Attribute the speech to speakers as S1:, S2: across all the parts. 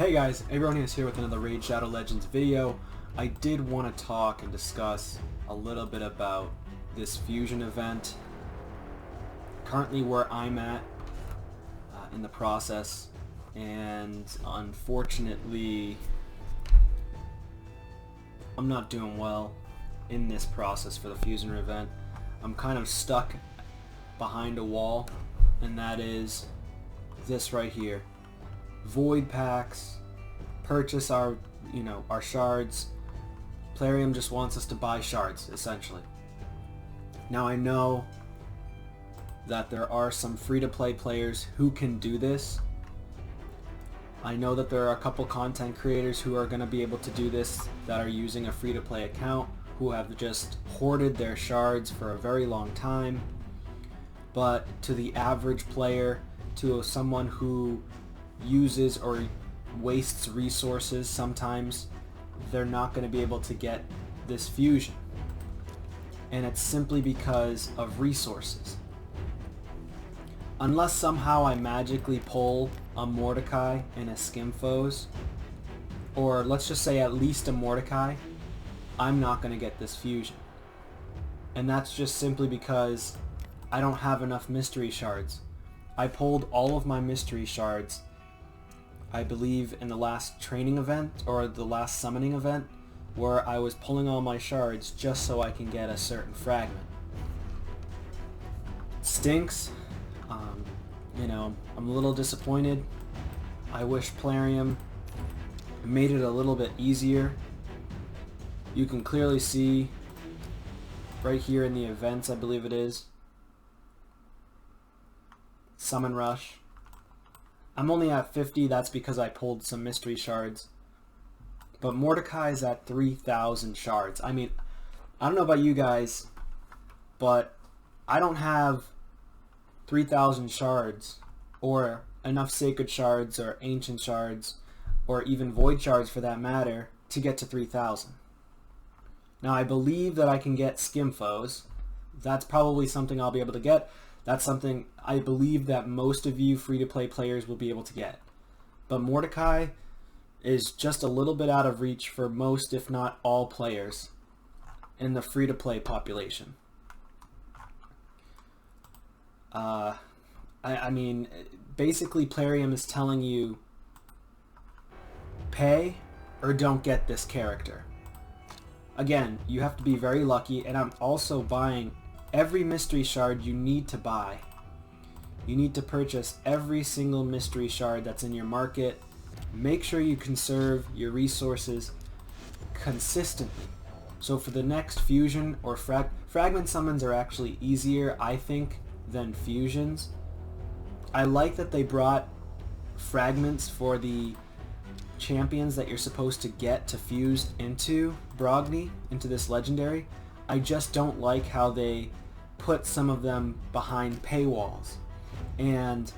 S1: Hey guys, Brogni is here with another Raid Shadow Legends video. I did want to talk and discuss a little bit about this fusion event. Currently where I'm at in the process, and unfortunately I'm not doing well in this process for the fusion event. I'm kind of stuck behind a wall, and that is this right here. Void packs, purchase our shards. Plarium just wants us to buy shards, essentially. Now I know that there are some free-to-play players who can do this. I know that there are a couple content creators who are going to be able to do this that are using a free-to-play account, who have just hoarded their shards for a very long time. But to the average player, to someone who uses or wastes resources sometimes, they're not going to be able to get this fusion, and it's simply because of resources. Unless somehow I magically pull a Mordecai and a Skimfos, or let's just say at least a Mordecai, I'm not going to get this fusion. And that's just simply because I don't have enough mystery shards. I pulled all of my mystery shards, I believe, in the last training event or the last summoning event, where I was pulling all my shards just so I can get a certain fragment. It stinks. I'm a little disappointed. I wish Plarium made it a little bit easier. You can clearly see right here in the events, I believe it is, Summon Rush. I'm only at 50, that's because I pulled some mystery shards. But Mordecai is at 3,000 shards. I mean, I don't know about you guys, but I don't have 3,000 shards, or enough sacred shards, or ancient shards, or even void shards for that matter, to get to 3,000. Now I believe that I can get Skimfos. That's probably something I'll be able to get. That's something I believe that most of you free-to-play players will be able to get. But Mordecai is just a little bit out of reach for most, if not all, players in the free-to-play population. I mean, basically Plarium is telling you, pay or don't get this character. Again, you have to be very lucky, and I'm also buying every mystery shard you need to buy. You need to purchase every single mystery shard that's in your market. Make sure you conserve your resources consistently. So for the next fusion or fragment summons are actually easier, I think, than fusions. I like that they brought fragments for the champions that you're supposed to get to fuse into Brogni, into this legendary. I just don't like how they put some of them behind paywalls. And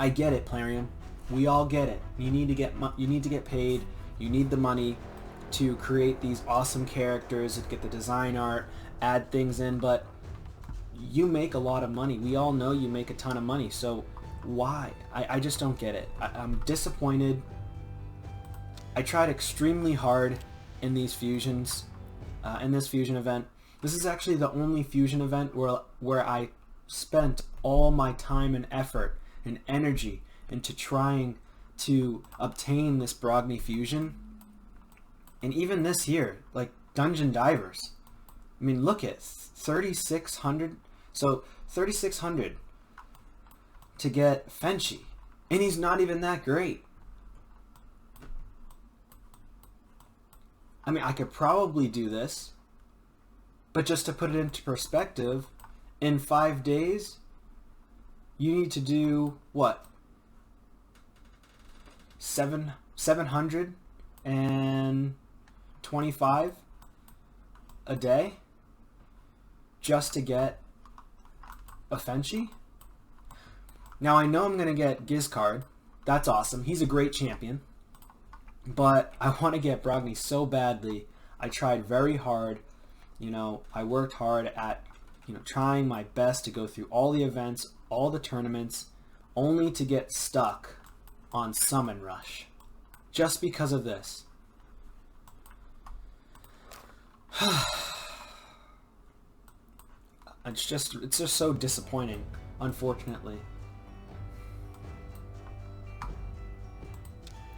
S1: I get it, Plarium. We all get it. You need to get paid. You need the money to create these awesome characters, to get the design art, add things in, but you make a lot of money. We all know you make a ton of money, so why? I just don't get it. I'm disappointed. I tried extremely hard in these fusions, in this fusion event. This is actually the only fusion event where I spent all my time and effort and energy into trying to obtain this Brogni Fusion. And even this here, like Dungeon Divers. I mean, look at 3,600. So 3,600 to get Fenchi, and he's not even that great. I mean, I could probably do this, but just to put it into perspective, in 5 days, you need to do what? 725 a day just to get a Fenchi? Now I know I'm going to get Gizcard. That's awesome. He's a great champion. But I want to get Brogni so badly. I tried very hard. I worked hard at trying my best to go through all the events, all the tournaments, only to get stuck on Summon Rush. just because of this. It's just so disappointing, unfortunately.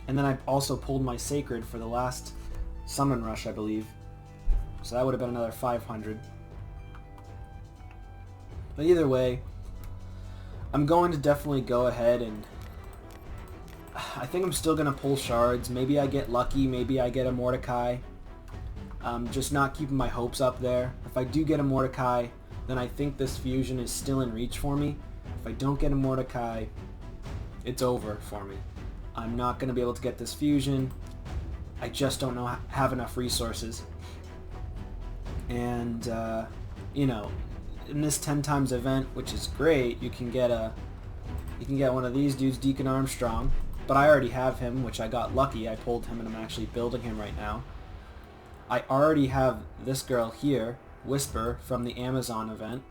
S1: And then I also pulled my Sacred for the last Summon Rush, I believe. So that would have been another 500. But either way, I'm going to definitely go ahead and... I think I'm still going to pull shards. Maybe I get lucky, maybe I get a Mordecai. Just not keeping my hopes up there. If I do get a Mordecai, then I think this fusion is still in reach for me. If I don't get a Mordecai, it's over for me. I'm not going to be able to get this fusion. I just don't have enough resources. And, you know, in this 10 times event, which is great, you can get one of these dudes, Deacon Armstrong. But I already have him, which I got lucky. I pulled him and I'm actually building him right now. I already have this girl here, Whisper, from the Amazon event.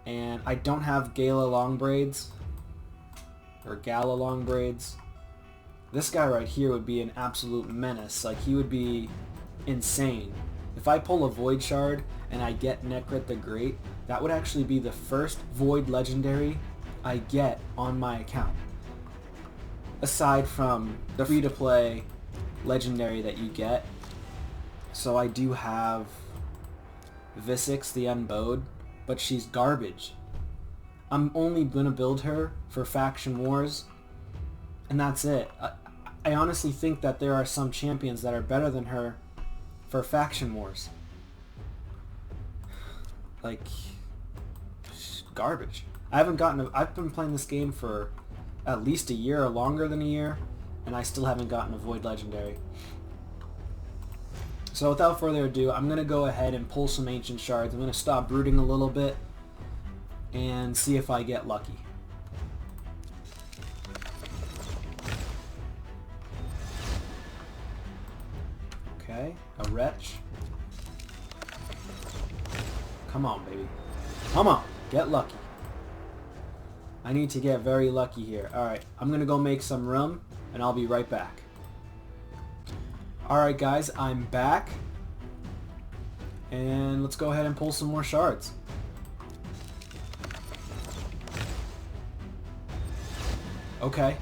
S1: And I don't have Gala long braids. Or Gala long braids. This guy right here would be an absolute menace. Like, he would be insane. If I pull a Void Shard and I get Nekrit the Great, that would actually be the first Void Legendary I get on my account. Aside from the free-to-play Legendary that you get. So I do have Visix the Unbowed, but she's garbage. I'm only going to build her for Faction Wars, and that's it. I honestly think that there are some champions that are better than her for Faction Wars. Like, garbage. I've been playing this game for at least a year or longer than a year, and I still haven't gotten a Void Legendary. So without further ado, I'm going to go ahead and pull some Ancient Shards. I'm going to stop brooding a little bit and see if I get lucky. Okay, a Wretch. Come on, baby. Come on, get lucky. I need to get very lucky here. Alright, I'm going to go make some rum, and I'll be right back. Alright guys, I'm back. And let's go ahead and pull some more shards. Okay.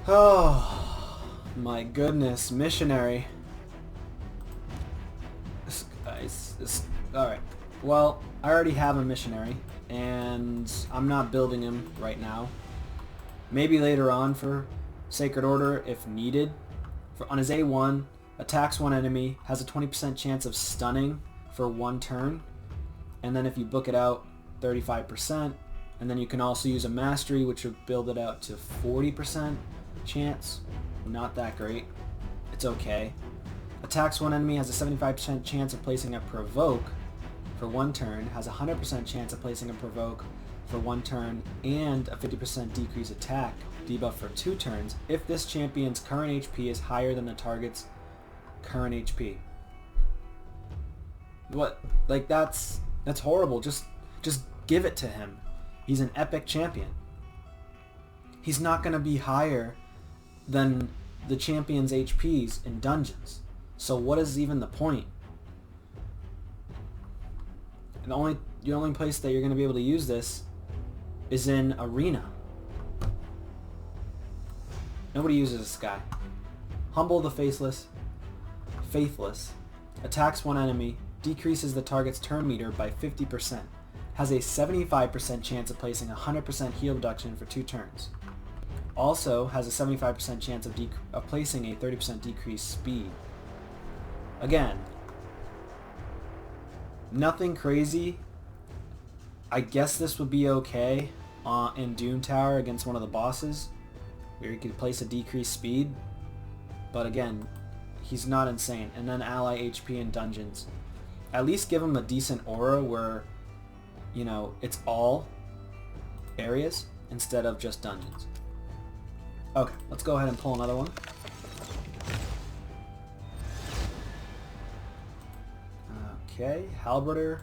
S1: Oh, my goodness. Missionary. Alright. Well, I already have a missionary, and I'm not building him right now. Maybe later on for Sacred Order if needed. On his A1, attacks one enemy, has a 20% chance of stunning for 1 turn, and then if you book it out, 35%, and then you can also use a Mastery, which would build it out to 40% chance. Not that great. It's okay. Attacks one enemy, has a 75% chance of placing a Provoke for 1 turn, has a 100% chance of placing a Provoke for 1 turn, and a 50% decrease attack debuff for 2 turns if this champion's current HP is higher than the target's current HP. What? Like, that's horrible. Just give it to him. He's an epic champion. He's not going to be higher than the champion's HPs in dungeons. So what is even the point? And the only place that you're going to be able to use this is in Arena. Nobody uses this guy. Humble the Faithless. Attacks one enemy. Decreases the target's turn meter by 50%. Has a 75% chance of placing a 100% heal reduction for 2 turns. Also has a 75% chance of placing a 30% decreased speed. Again, nothing crazy. I guess this would be okay in Doom Tower against one of the bosses, where you could place a decreased speed. But again, he's not insane. And then ally HP in dungeons. At least give him a decent aura where, you know, it's all areas instead of just dungeons. Okay, let's go ahead and pull another one. Okay, Halberder.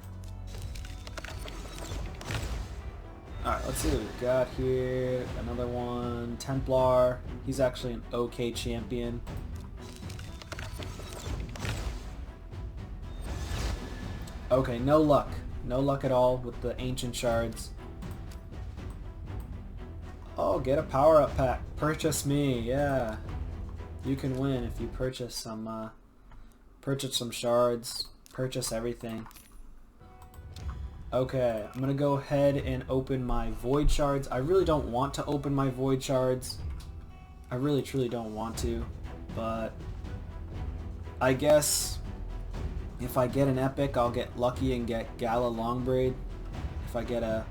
S1: Alright, let's see what we've got here. Another one. Templar. He's actually an okay champion. Okay, no luck. No luck at all with the ancient shards. Oh, get a power-up pack. Purchase me, yeah. You can win if you purchase some shards. Purchase everything. Okay, I'm gonna go ahead and open my void shards. I really don't want to open my void shards. I really truly don't want to, but I guess if I get an epic, I'll get lucky and get Gala Longbraid. If I get a...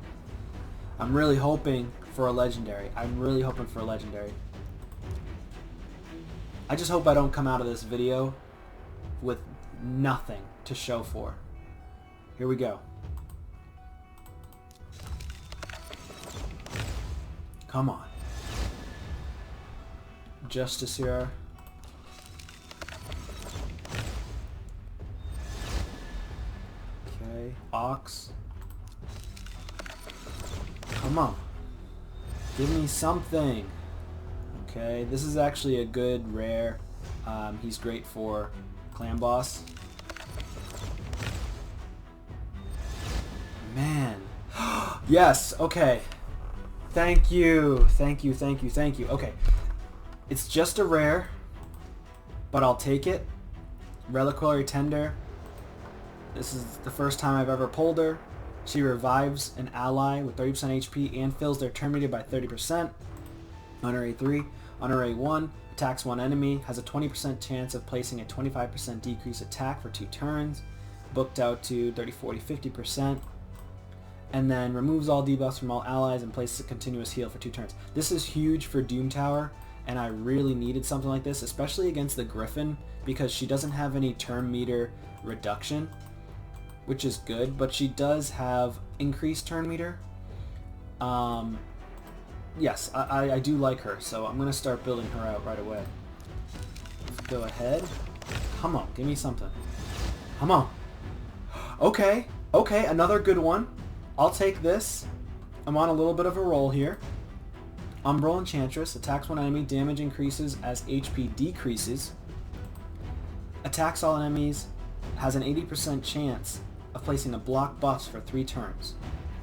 S1: I'm really hoping for a legendary. I'm really hoping for a legendary. I just hope I don't come out of this video with nothing to show for. Here we go. Come on. Justice here. Okay, Ox. Come on. Give me something. Okay, this is actually a good rare. He's great for clan boss. Man. Yes, okay. Thank you. Thank you, thank you, thank you. Okay. It's just a rare, but I'll take it. Reliquary Tender. This is the first time I've ever pulled her. She revives an ally with 30% HP and fills their turn meter by 30%. On her A3. On her A1, attacks one enemy, has a 20% chance of placing a 25% decrease attack for 2 turns. Booked out to 30, 40, 50%. And then removes all debuffs from all allies and places a continuous heal for 2 turns. This is huge for Doom Tower, and I really needed something like this, especially against the Griffin, because she doesn't have any turn meter reduction, which is good, but she does have increased turn meter. Yes, I do like her, so I'm going to start building her out right away. Let's go ahead. Come on, give me something. Come on. Okay, okay, another good one. I'll take this. I'm on a little bit of a roll here. Umbral Enchantress. Attacks one enemy. Damage increases as HP decreases. Attacks all enemies. Has an 80% chance of placing a block buff for 3 turns.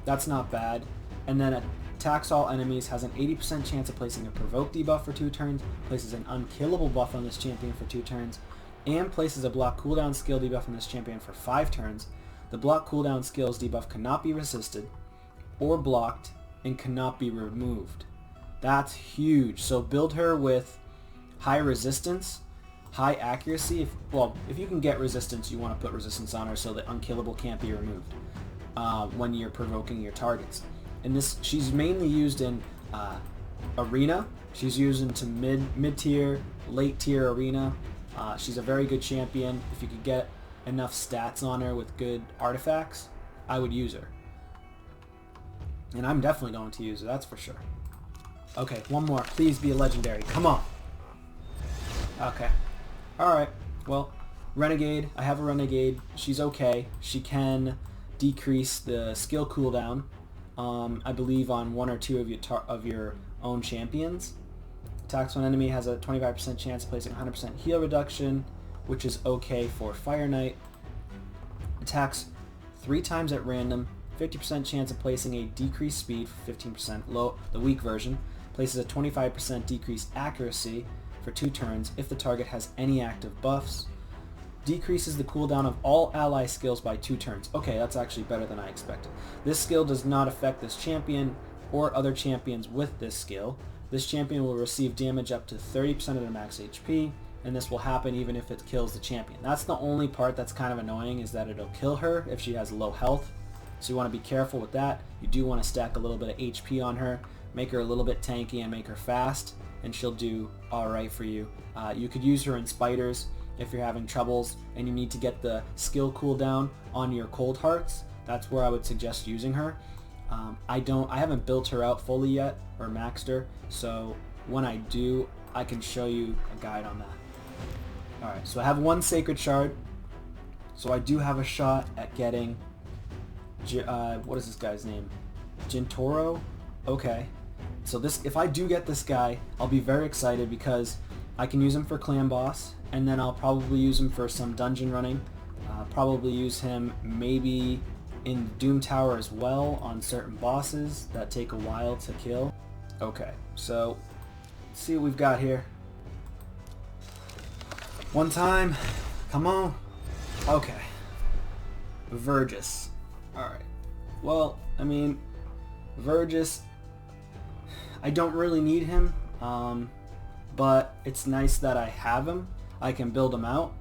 S1: That's not bad. And then attacks all enemies. Has an 80% chance of placing a provoke debuff for 2 turns. Places an unkillable buff on this champion for 2 turns. And places a block cooldown skill debuff on this champion for 5 turns. The block cooldown skills debuff cannot be resisted or blocked and cannot be removed. That's huge. So build her with high resistance, high accuracy. If you can get resistance, you want to put resistance on her so that unkillable can't be removed when you're provoking your targets. And this, she's mainly used in arena. She's used into mid-tier, late-tier arena. She's a very good champion. If you could get enough stats on her with good artifacts, I would use her. And I'm definitely going to use her, that's for sure. Okay, one more. Please be a legendary. Come on. Okay. Alright. Well, Renegade. I have a Renegade. She's okay. She can decrease the skill cooldown, I believe, on 1 or 2 of your own champions. Attacks one enemy, has a 25% chance of placing 100% heal reduction, which is okay for Fire Knight. Attacks 3 times at random, 50% chance of placing a decreased speed for 15%, low, the weak version. Places a 25% decreased accuracy for 2 turns if the target has any active buffs. Decreases the cooldown of all ally skills by 2 turns. Okay, that's actually better than I expected. This skill does not affect this champion or other champions with this skill. This champion will receive damage up to 30% of their max HP, and this will happen even if it kills the champion. That's the only part that's kind of annoying, is that it'll kill her if she has low health. So you want to be careful with that. You do want to stack a little bit of HP on her, make her a little bit tanky and make her fast, and she'll do alright for you. You could use her in spiders if you're having troubles and you need to get the skill cooldown on your cold hearts. That's where I would suggest using her. I haven't built her out fully yet or maxed her, so when I do, I can show you a guide on that. Alright, so I have 1 Sacred Shard, so I do have a shot at getting, what is this guy's name? Gintoro? Okay. So this, if I do get this guy, I'll be very excited because I can use him for clan boss, and then I'll probably use him for some dungeon running. Probably use him maybe in Doom Tower as well on certain bosses that take a while to kill. Okay, so let's see what we've got here. One time, come on. Okay, Vergis. Alright, well, I mean, Vergis, I don't really need him, but it's nice that I have him. I can build him out.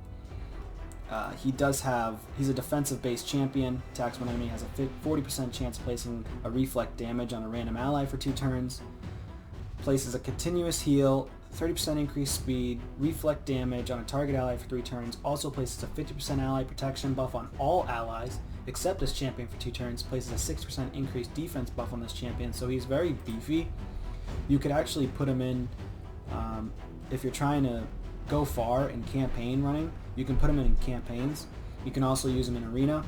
S1: He's a defensive based champion. Attacks when enemy has a 40% chance of placing a reflect damage on a random ally for 2 turns. Places a continuous heal, 30% increased speed, reflect damage on a target ally for 3 turns. Also places a 50% ally protection buff on all allies, except this champion for 2 turns. Places a 6% increased defense buff on this champion, so he's very beefy. You could actually put him in, if you're trying to go far in campaign running, you can put him in campaigns. You can also use him in arena,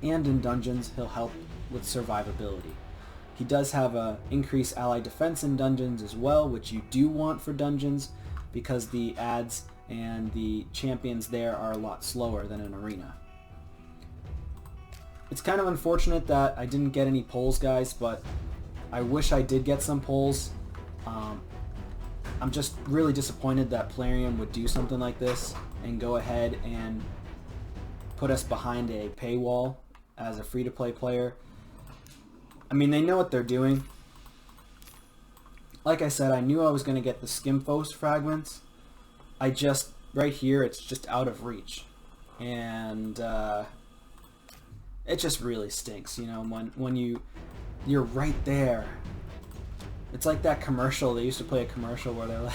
S1: and in dungeons he'll help with survivability. He does have a increased ally defense in dungeons as well, which you do want for dungeons because the ads and the champions there are a lot slower than in arena. It's kind of unfortunate that I didn't get any polls, guys, but I wish I did get some polls. I'm just really disappointed that Plarium would do something like this and go ahead and put us behind a paywall as a free-to-play player. I mean, they know what they're doing. Like I said, I knew I was going to get the Skimfos fragments. Right here, it's just out of reach. And it just really stinks, you know, when you're right there. It's like that commercial. They used to play a commercial where they're like,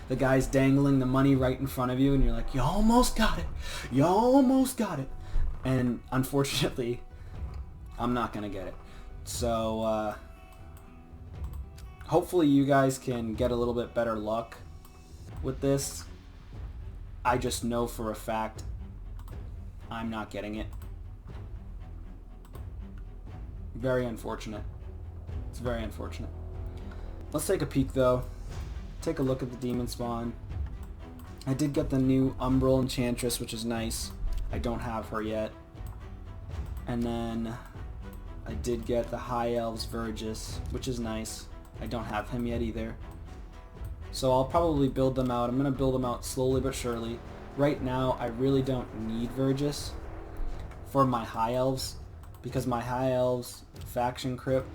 S1: the guy's dangling the money right in front of you, and you're like, you almost got it. You almost got it. And unfortunately, I'm not going to get it. So, hopefully you guys can get a little bit better luck with this. I just know for a fact I'm not getting it. Very unfortunate. It's very unfortunate. Let's take a peek though. Take a look at the demon spawn. I did get the new Umbral Enchantress, which is nice. I don't have her yet. And then I did get the High Elves Vergis, which is nice. I don't have him yet either. So I'll probably build them out. I'm going to build them out slowly but surely. Right now, I really don't need Vergis for my High Elves, because my High Elves faction crypt,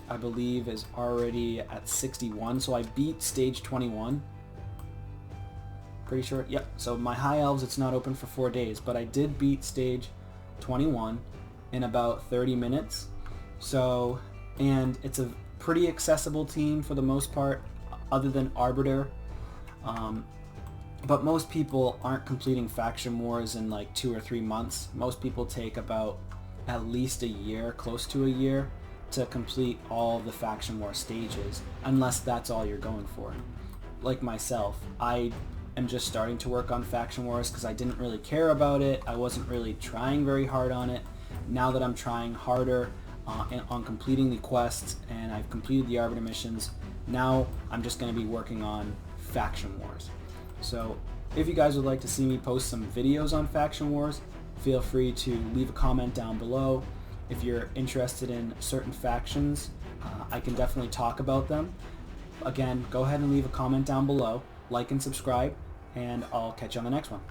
S1: I believe, is already at 61. So I beat stage 21. Pretty sure. Yep. So my High Elves, it's not open for 4 days, but I did beat stage 21 in about 30 minutes. So, and it's a pretty accessible team for the most part, other than Arbiter. But most people aren't completing faction wars in like 2 or 3 months. Most people take about at least a year, close to a year, to complete all the faction war stages, unless that's all you're going for. Like myself, I am just starting to work on faction wars because I didn't really care about it. I wasn't really trying very hard on it. Now that I'm trying harder on completing the quests, and I've completed the Arbiter missions, now I'm just going to be working on faction wars. So if you guys would like to see me post some videos on faction wars, feel free to leave a comment down below. If you're interested in certain factions, I can definitely talk about them. Again, go ahead and leave a comment down below, like and subscribe, and I'll catch you on the next one.